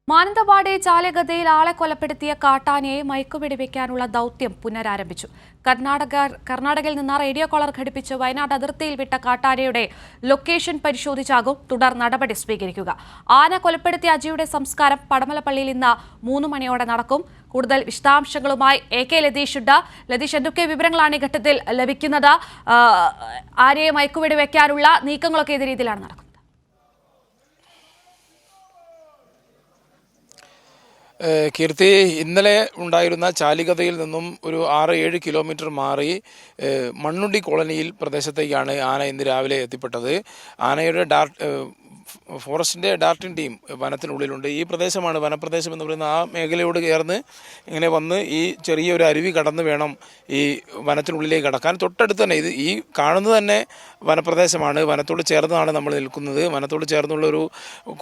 മാനന്തവാടി ചാലഗതയിൽ ആളെ കൊലപ്പെടുത്തിയ കാട്ടാനയെ മയക്കുവെടിവെക്കാനുള്ള ദൗത്യം പുനരാരംഭിച്ചു. കർണാടകയിൽ നിന്ന് റേഡിയോ കോളർ ഘടിപ്പിച്ച് വയനാട് അതിർത്തിയിൽ വിട്ട കാട്ടാനയുടെ ലൊക്കേഷൻ പരിശോധിച്ചാകും തുടർ നടപടി സ്വീകരിക്കുക. ആന കൊലപ്പെടുത്തിയ അജിയുടെ സംസ്കാരം പടമലപ്പള്ളിയിൽ ഇന്ന് 3 മണിയോടെ നടക്കും. കൂടുതൽ വിശദാംശങ്ങളുമായി AK ലതീഷ് ഉണ്ട്. ലതീഷ്, എന്തൊക്കെ വിവരങ്ങളാണ് ഈ ഘട്ടത്തിൽ ലഭിക്കുന്നത്? ആനയെ മയക്കുവെടിവെക്കാനുള്ള നീക്കങ്ങളൊക്കെ ഏത് രീതിയിലാണ് നടക്കുന്നത്? കീർത്തി, ഇന്നലെ ഉണ്ടായിരുന്ന ചാലികതയിൽ നിന്നും ഒരു 6-7 കിലോമീറ്റർ മാറി മണ്ണുണ്ടി കോളനിയിൽ പ്രദേശത്തേക്കാണ് ആന ഇന്ന് രാവിലെ എത്തിപ്പെട്ടത്. ആനയുടെ ഫോറസ്റ്റിൻ്റെ ഡാർട്ടിൻ ടീം വനത്തിനുള്ളിലുണ്ട്. ഈ പ്രദേശമാണ് വനപ്രദേശം എന്ന് പറയുന്ന ആ മേഖലയോട് ചേർന്ന് ഇങ്ങനെ വന്ന് ഈ ചെറിയൊരു അരുവി കടന്ന് വേണം ഈ വനത്തിനുള്ളിലേക്ക് കടക്കാൻ. തൊട്ടടുത്ത് തന്നെ ഈ കാണുന്നത് തന്നെ വനപ്രദേശമാണ്. വനത്തോട് ചേർന്നാണ് നമ്മൾ നിൽക്കുന്നത്. വനത്തോട് ചേർന്നുള്ളൊരു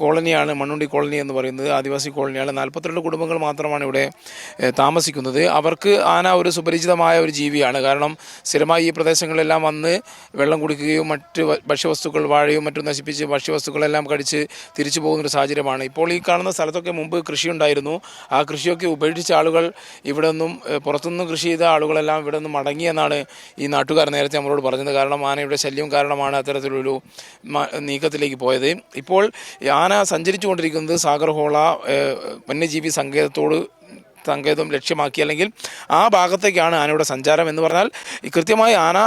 കോളനിയാണ് മണ്ണുണ്ടി കോളനി എന്ന് പറയുന്നത്. ആദിവാസി കോളനിയാണ്. 42 കുടുംബങ്ങൾ മാത്രമാണ് ഇവിടെ താമസിക്കുന്നത്. അവർക്ക് ആന ഒരു സുപരിചിതമായ ഒരു ജീവിയാണ്. കാരണം സ്ഥിരമായി ഈ പ്രദേശങ്ങളിലെല്ലാം വന്ന് വെള്ളം കുടിക്കുകയും മറ്റ് ഭക്ഷ്യവസ്തുക്കൾ, വാഴയും മറ്റും നശിപ്പിച്ച് ഭക്ഷ്യവസ്തുക്കളെല്ലാം കടിച്ച് തിരിച്ചു പോകുന്നൊരു സാഹചര്യമാണ്. ഇപ്പോൾ ഈ കാണുന്ന സ്ഥലത്തൊക്കെ മുമ്പ് കൃഷിയുണ്ടായിരുന്നു. ആ കൃഷിയൊക്കെ ഉപേക്ഷിച്ച ആളുകൾ ഇവിടെ നിന്നും പുറത്തുനിന്ന് കൃഷി ചെയ്ത ആളുകളെല്ലാം ഇവിടെ നിന്നും മടങ്ങിയെന്നാണ് ഈ നാട്ടുകാർ നേരത്തെ നമ്മളോട് പറഞ്ഞത്. കാരണം ആനയുടെ ശല്യം കാരണമാണ് അത്തരത്തിലൊരു നീക്കത്തിലേക്ക് പോയത്. ഇപ്പോൾ ആന സഞ്ചരിച്ചു കൊണ്ടിരിക്കുന്നത് സാഗർഹോള വന്യജീവി സങ്കേതം ലക്ഷ്യമാക്കി, അല്ലെങ്കിൽ ആ ഭാഗത്തേക്കാണ് ആനയുടെ സഞ്ചാരം. എന്ന് പറഞ്ഞാൽ കൃത്യമായി ആന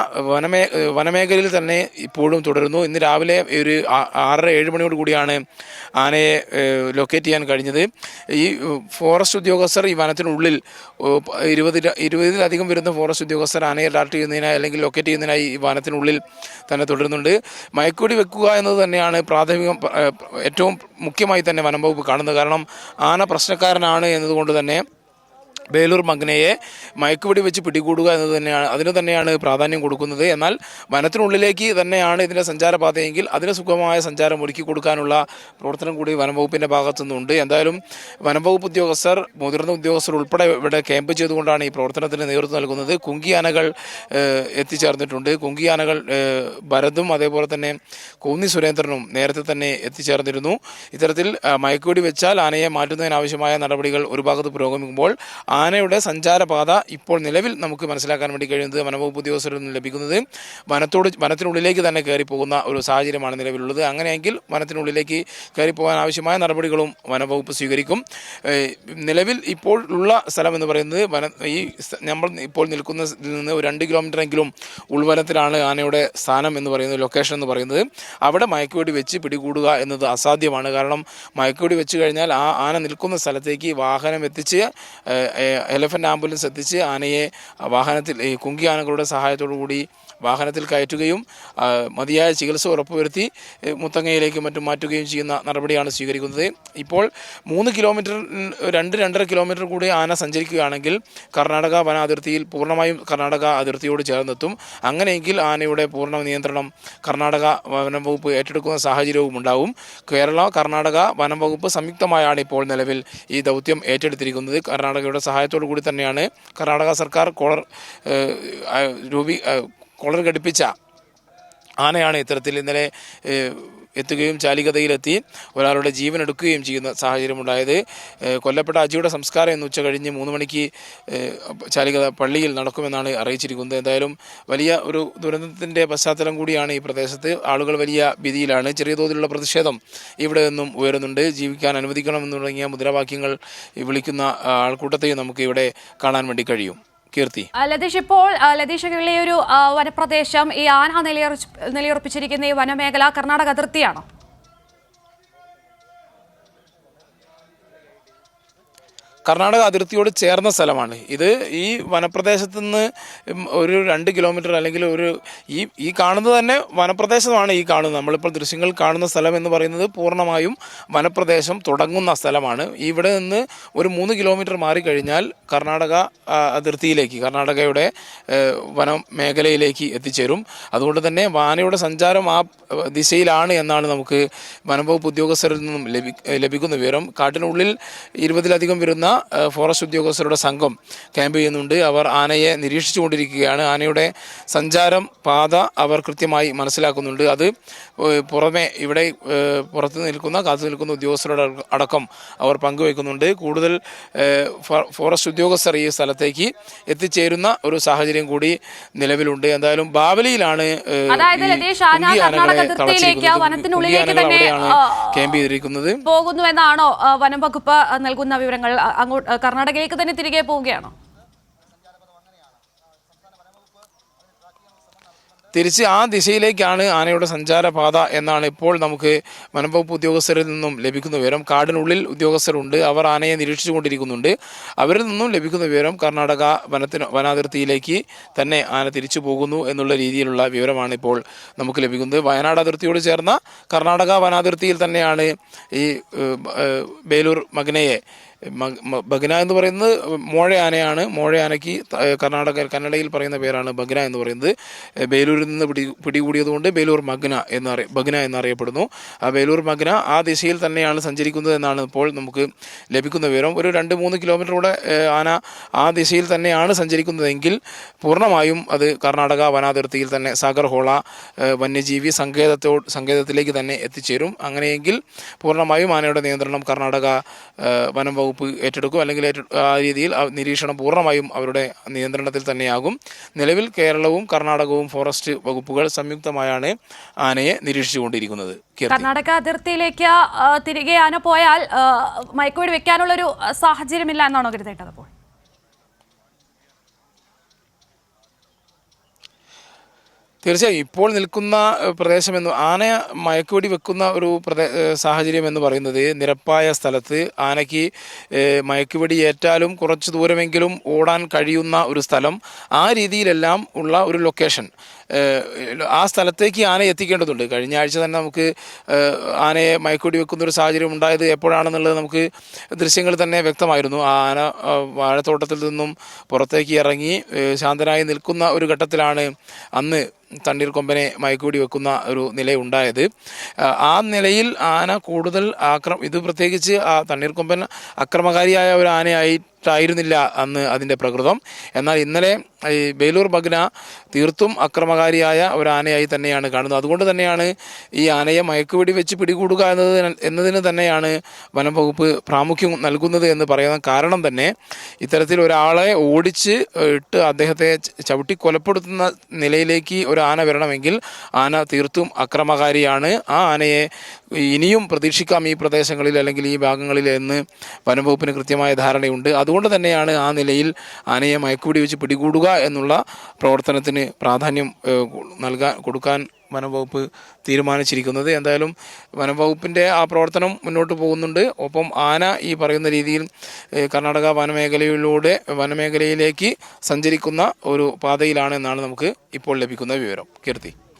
വനമേഖലയിൽ തന്നെ ഇപ്പോഴും തുടരുന്നു. ഇന്ന് രാവിലെ ഒരു 6-7 മണിയോട് കൂടിയാണ് ആനയെ ലൊക്കേറ്റ് ചെയ്യാൻ കഴിഞ്ഞത്. ഈ ഫോറസ്റ്റ് ഉദ്യോഗസ്ഥർ ഈ വനത്തിനുള്ളിൽ 20-ലധികം വരുന്ന ഫോറസ്റ്റ് ഉദ്യോഗസ്ഥർ ആനയെ ഡാർട്ട് ചെയ്യുന്നതിനായി അല്ലെങ്കിൽ ലൊക്കേറ്റ് ചെയ്യുന്നതിനായി ഈ വനത്തിനുള്ളിൽ തന്നെ തുടരുന്നുണ്ട്. മയക്കുവെടി വെക്കുക എന്നത് തന്നെയാണ് ഏറ്റവും മുഖ്യമായി തന്നെ വനം വകുപ്പ് കാണുന്നത്. കാരണം ആന പ്രശ്നക്കാരനാണ് എന്നതുകൊണ്ട് തന്നെ ബേലൂർ മഗ്നയെ മയക്കുവെടി വെച്ച് പിടികൂടുക അതിന് തന്നെയാണ് പ്രാധാന്യം കൊടുക്കുന്നത്. എന്നാൽ വനത്തിനുള്ളിലേക്ക് തന്നെയാണ് ഇതിൻ്റെ സഞ്ചാരപാതയെങ്കിൽ അതിന് സുഗമമായ സഞ്ചാരം ഒരുക്കി കൊടുക്കാനുള്ള പ്രവർത്തനം കൂടി വനംവകുപ്പിൻ്റെ ഭാഗത്തു നിന്നുണ്ട്. എന്തായാലും വനംവകുപ്പ് ഉദ്യോഗസ്ഥർ, മുതിർന്ന ഉദ്യോഗസ്ഥർ ഉൾപ്പെടെ ഇവിടെ ക്യാമ്പ് ചെയ്തുകൊണ്ടാണ് ഈ പ്രവർത്തനത്തിന് നേതൃത്വം നൽകുന്നത്. കുങ്കിയാനകൾ എത്തിച്ചേർന്നിട്ടുണ്ട്. കുങ്കിയാനകൾ ഭരതും അതേപോലെ തന്നെ കോന്നി സുരേന്ദ്രനും നേരത്തെ തന്നെ എത്തിച്ചേർന്നിരുന്നു. ഇത്തരത്തിൽ മയക്കുവെടി വെച്ചാൽ ആനയെ മാറ്റുന്നതിനാവശ്യമായ നടപടികൾ ഒരു ഭാഗത്ത് പുരോഗമിക്കുമ്പോൾ ആനയുടെ സഞ്ചാരപാത ഇപ്പോൾ നിലവിൽ നമുക്ക് മനസ്സിലാക്കാൻ വേണ്ടി കഴിയുന്നത് വനംവകുപ്പ് ഉദ്യോഗസ്ഥരിൽ നിന്ന് ലഭിക്കുന്നത് വനത്തിനുള്ളിലേക്ക് തന്നെ കയറിപ്പോകുന്ന ഒരു സാഹചര്യമാണ് നിലവിലുള്ളത്. അങ്ങനെയെങ്കിൽ വനത്തിനുള്ളിലേക്ക് കയറിപ്പോകാൻ ആവശ്യമായ നടപടികളും വനംവകുപ്പ് സ്വീകരിക്കും. നിലവിൽ ഇപ്പോൾ ഉള്ള സ്ഥലം എന്ന് പറയുന്നത് നമ്മൾ ഇപ്പോൾ നിൽക്കുന്നതിൽ നിന്ന് ഒരു 2 കിലോമീറ്ററെങ്കിലും ഉൾവനത്തിലാണ് ആനയുടെ സ്ഥാനം എന്ന് പറയുന്നത്, ലൊക്കേഷൻ എന്ന് പറയുന്നത്. അവിടെ മയക്കുവെടി വെച്ച് പിടികൂടുക എന്നത് അസാധ്യമാണ്. കാരണം മയക്കുവെടി വെച്ച് കഴിഞ്ഞാൽ ആ ആന നിൽക്കുന്ന സ്ഥലത്തേക്ക് വാഹനം എത്തിച്ച് എലഫൻ്റ് ആംബുലൻസ് എത്തിച്ച് ആനയെ വാഹനത്തിൽ കുങ്കി ആനകളുടെ സഹായത്തോടു കൂടി വാഹനത്തിൽ കയറ്റുകയും മതിയായ ചികിത്സ ഉറപ്പുവരുത്തി മുത്തങ്ങയിലേക്ക് മറ്റും മാറ്റുകയും ചെയ്യുന്ന നടപടിയാണ് സ്വീകരിക്കുന്നത്. ഇപ്പോൾ 3 കിലോമീറ്റർ 2-2.5 കിലോമീറ്റർ കൂടി ആന സഞ്ചരിക്കുകയാണെങ്കിൽ കർണാടക വന അതിർത്തിയിൽ പൂർണ്ണമായും കർണാടക അതിർത്തിയോട് ചേർന്നെത്തും. അങ്ങനെയെങ്കിൽ ആനയുടെ പൂർണ്ണ നിയന്ത്രണം കർണാടക വനം വകുപ്പ് ഏറ്റെടുക്കുന്ന സാഹചര്യവും ഉണ്ടാവും. കർണാടക വനം വകുപ്പ് സംയുക്തമായാണ് ഇപ്പോൾ നിലവിൽ ഈ ദൗത്യം ഏറ്റെടുത്തിരിക്കുന്നത്. കർണാടകയുടെ സഹായത്തോടു കൂടി തന്നെയാണ് കർണാടക സർക്കാർ കോളർ ഘടിപ്പിച്ച ആനയാണ് ഇത്തരത്തിൽ ഇന്നലെ എത്തുകയും ചാലികതയിലെത്തി ഒരാളുടെ ജീവൻ എടുക്കുകയും ചെയ്യുന്ന സാഹചര്യമുണ്ടായത്. കൊല്ലപ്പെട്ട അജിയുടെ സംസ്കാരം ഇന്ന് ഉച്ച കഴിഞ്ഞ് 3 മണിക്ക് ചാലികത പള്ളിയിൽ നടക്കുമെന്നാണ് അറിയിച്ചിരിക്കുന്നത്. എന്തായാലും വലിയ ഒരു ദുരന്തത്തിൻ്റെ പശ്ചാത്തലം കൂടിയാണ് ഈ പ്രദേശത്ത്. ആളുകൾ വലിയ ഭീതിയിലാണ്. ചെറിയ തോതിലുള്ള പ്രതിഷേധം ഇവിടെ നിന്നും ഉയരുന്നുണ്ട്. ജീവിക്കാൻ അനുവദിക്കണമെന്ന് തുടങ്ങിയ മുദ്രാവാക്യങ്ങൾ വിളിക്കുന്ന ആൾക്കൂട്ടത്തെയും നമുക്ക് ഇവിടെ കാണാൻ വേണ്ടി കഴിയും. കീർത്തി, ലതീഷ്, ഇപ്പോൾ ലതീഷുള്ള ഒരു വനപ്രദേശം, ഈ ആന നിലയുറപ്പിച്ചിരിക്കുന്ന ഈ വനമേഖല കർണാടക അതിർത്തിയാണോ? കർണാടക അതിർത്തിയോട് ചേർന്ന സ്ഥലമാണ് ഇത്. ഈ വനപ്രദേശത്ത് നിന്ന് ഒരു 2 കിലോമീറ്റർ അല്ലെങ്കിൽ ഈ കാണുന്നത് തന്നെ വനപ്രദേശമാണ്. ഈ കാണുന്നത് നമ്മളിപ്പോൾ ദൃശ്യങ്ങൾ കാണുന്ന സ്ഥലം എന്ന് പറയുന്നത് പൂർണ്ണമായും വനപ്രദേശം തുടങ്ങുന്ന സ്ഥലമാണ്. ഇവിടെ നിന്ന് ഒരു 3 കിലോമീറ്റർ മാറിക്കഴിഞ്ഞാൽ കർണാടക അതിർത്തിയിലേക്ക്, കർണാടകയുടെ വനമേഖലയിലേക്ക് എത്തിച്ചേരും. അതുകൊണ്ട് തന്നെ ആനയുടെ സഞ്ചാരം ആ ദിശയിലാണ് എന്നാണ് നമുക്ക് വനംവകുപ്പ് ഉദ്യോഗസ്ഥരിൽ നിന്നും ലഭിക്കുന്ന വിവരം. കാട്ടിനുള്ളിൽ 20-ലധികം വരുന്ന ഫോറസ്റ്റ് ഉദ്യോഗസ്ഥരുടെ സംഘം ക്യാമ്പ് ചെയ്യുന്നുണ്ട്. അവർ ആനയെ നിരീക്ഷിച്ചുകൊണ്ടിരിക്കുകയാണ്. ആനയുടെ സഞ്ചാരം പാത അവർ കൃത്യമായി മനസ്സിലാക്കുന്നുണ്ട്. അത് പുറമെ ഇവിടെ കാത്തു നിൽക്കുന്ന ഉദ്യോഗസ്ഥരുടെ അടക്കം അവർ പങ്കുവയ്ക്കുന്നുണ്ട്. കൂടുതൽ ഫോറസ്റ്റ് ഉദ്യോഗസ്ഥർ ഈ സ്ഥലത്തേക്ക് എത്തിച്ചേരുന്ന ഒരു സാഹചര്യം കൂടി നിലവിലുണ്ട്. എന്തായാലും ബാവലിയിലാണ് ക്യാമ്പ് ചെയ്തിരിക്കുന്നത്. പോകുന്നു എന്നാണോ വനം വകുപ്പ് നൽകുന്ന വിവരങ്ങൾ? അങ്ങോട്ട് കർണാടകയിലേക്ക് തന്നെ തിരികെ പോവുകയാണോ? തിരിച്ച് ആ ദിശയിലേക്കാണ് ആനയുടെ സഞ്ചാരപാത എന്നാണ് ഇപ്പോൾ നമുക്ക് വനംവകുപ്പ് ഉദ്യോഗസ്ഥരിൽ നിന്നും ലഭിക്കുന്ന വിവരം. കാടിനുള്ളിൽ ഉദ്യോഗസ്ഥരുണ്ട്, അവർ ആനയെ നിരീക്ഷിച്ചുകൊണ്ടിരിക്കുന്നുണ്ട്. അവരിൽ നിന്നും ലഭിക്കുന്ന വിവരം കർണാടക വനാതിർത്തിയിലേക്ക് തന്നെ ആന തിരിച്ചു പോകുന്നു എന്നുള്ള രീതിയിലുള്ള വിവരമാണ് ഇപ്പോൾ നമുക്ക് ലഭിക്കുന്നത്. വയനാട് അതിർത്തിയോട് ചേർന്ന കർണാടക വനാതിർത്തിയിൽ തന്നെയാണ് ഈ ബേലൂർ മഗ്നയെ ബഗ്ന എന്ന് പറയുന്നത് മോഴയാനയാണ്. മോഴയാനയ്ക്ക് കന്നഡയിൽ പറയുന്ന പേരാണ് ബഗ്ന എന്ന് പറയുന്നത്. ബേലൂരിൽ നിന്ന് പിടികൂടിയതുകൊണ്ട് ബേലൂർ ബഗ്ന എന്നറിയപ്പെടുന്നു. ആ ബേലൂർ മഗ്ന ആ ദിശയിൽ തന്നെയാണ് സഞ്ചരിക്കുന്നത് എന്നാണ് ഇപ്പോൾ നമുക്ക് ലഭിക്കുന്ന വിവരം. ഒരു 2-3 കിലോമീറ്ററൂടെ ആന ആ ദിശയിൽ തന്നെയാണ് സഞ്ചരിക്കുന്നതെങ്കിൽ പൂർണ്ണമായും അത് കർണാടക വനാതിർത്തിയിൽ തന്നെ സാഗർഹോള വന്യജീവി സങ്കേതത്തിലേക്ക് തന്നെ എത്തിച്ചേരും. അങ്ങനെയെങ്കിൽ പൂർണ്ണമായും ആനയുടെ നിയന്ത്രണം കർണാടക വനം വകുപ്പ് ഏറ്റെടുക്കും. അല്ലെങ്കിൽ ആ രീതിയിൽ നിരീക്ഷണം പൂർണ്ണമായും അവരുടെ നിയന്ത്രണത്തിൽ തന്നെയാകും. നിലവിൽ കേരളവും കർണാടകവും ഫോറസ്റ്റ് വകുപ്പുകൾ സംയുക്തമായാണ് ആനയെ നിരീക്ഷിച്ചുകൊണ്ടിരിക്കുന്നത്. കർണാടക അതിർത്തിയിലേക്ക് തിരികെ ആന പോയാൽ മയക്കുവെടി വെക്കാനുള്ളൊരു സാഹചര്യമില്ല എന്നാണോ കരുതേണ്ടത്? അപ്പോൾ തീർച്ചയായും ഇപ്പോൾ നിൽക്കുന്ന പ്രദേശമെന്ന് ആന മയക്കുവെടി വെക്കുന്ന ഒരു സാഹചര്യം എന്ന് പറയുന്നത് നിരപ്പായ സ്ഥലത്ത് ആനയ്ക്ക് മയക്കുവെടി ഏറ്റാലും കുറച്ച് ദൂരമെങ്കിലും ഓടാൻ കഴിയുന്ന ഒരു സ്ഥലം, ആ രീതിയിലെല്ലാം ഉള്ള ഒരു ലൊക്കേഷൻ, ആ സ്ഥലത്തേക്ക് ആന എത്തിക്കേണ്ടതുണ്ട്. കഴിഞ്ഞ ആഴ്ച തന്നെ നമുക്ക് ആനയെ മയക്കുവെടി വെക്കുന്ന ഒരു സാഹചര്യം ഉണ്ടായത് എപ്പോഴാണെന്നുള്ളത് നമുക്ക് ദൃശ്യങ്ങൾ തന്നെ വ്യക്തമായിരുന്നു. ആ ആന വാഴത്തോട്ടത്തിൽ നിന്നും പുറത്തേക്ക് ഇറങ്ങി ശാന്തനായി നിൽക്കുന്ന ഒരു ഘട്ടത്തിലാണ് അന്ന് തണ്ണീർക്കൊമ്പനെ മയക്കുവെടി വെക്കുന്ന ഒരു നിലയുണ്ടായത്. ആ നിലയിൽ ആന കൂടുതൽ ഇത് പ്രത്യേകിച്ച് ആ തണ്ണീർക്കൊമ്പൻ അക്രമകാരിയായ ഒരു ആനയായിട്ടായിരുന്നില്ല അന്ന് അതിൻ്റെ പ്രകൃതം. എന്നാൽ ഇന്നലെ ഈ ബേലൂർ ബഗ്ന തീർത്തും അക്രമകാരിയായ ഒരു ആനയായി തന്നെയാണ് കാണുന്നത്. അതുകൊണ്ട് തന്നെയാണ് ഈ ആനയെ മയക്കുവെടി വെച്ച് പിടികൂടുക എന്നതിന് തന്നെയാണ് വനം വകുപ്പ് പ്രാമുഖ്യം നൽകുന്നത് എന്ന് പറയുന്ന കാരണം തന്നെ ഇത്തരത്തിൽ ഒരാളെ ഓടിച്ച് ഇട്ട് അദ്ദേഹത്തെ ചവിട്ടി കൊലപ്പെടുത്തുന്ന നിലയിലേക്ക് ഒരു ആന വരണമെങ്കിൽ ആന തീർത്തും അക്രമകാരിയാണ്. ആ ആനയെ ഇനിയും പ്രതീക്ഷിക്കാം ഈ പ്രദേശങ്ങളിൽ അല്ലെങ്കിൽ ഈ ഭാഗങ്ങളിൽ എന്ന് വനംവകുപ്പിന് കൃത്യമായ ധാരണയുണ്ട്. അതുകൊണ്ട് തന്നെയാണ് ആ നിലയിൽ ആനയെ മയക്കുവെടി വെച്ച് പിടികൂടുക എന്നുള്ള പ്രവർത്തനത്തിന് പ്രാധാന്യം കൊടുക്കാൻ വനംവകുപ്പ് തീരുമാനിച്ചിരിക്കുന്നത്. എന്തായാലും വനംവകുപ്പിൻ്റെ ആ പ്രവർത്തനം മുന്നോട്ട് പോകുന്നുണ്ട്. ഒപ്പം ആന ഈ പറയുന്ന രീതിയിൽ കർണാടക വനമേഖലയിലേക്ക് സഞ്ചരിക്കുന്ന ഒരു പാതയിലാണ് എന്നാണ് നമുക്ക് ഇപ്പോൾ ലഭിക്കുന്ന വിവരം. കീർത്തി.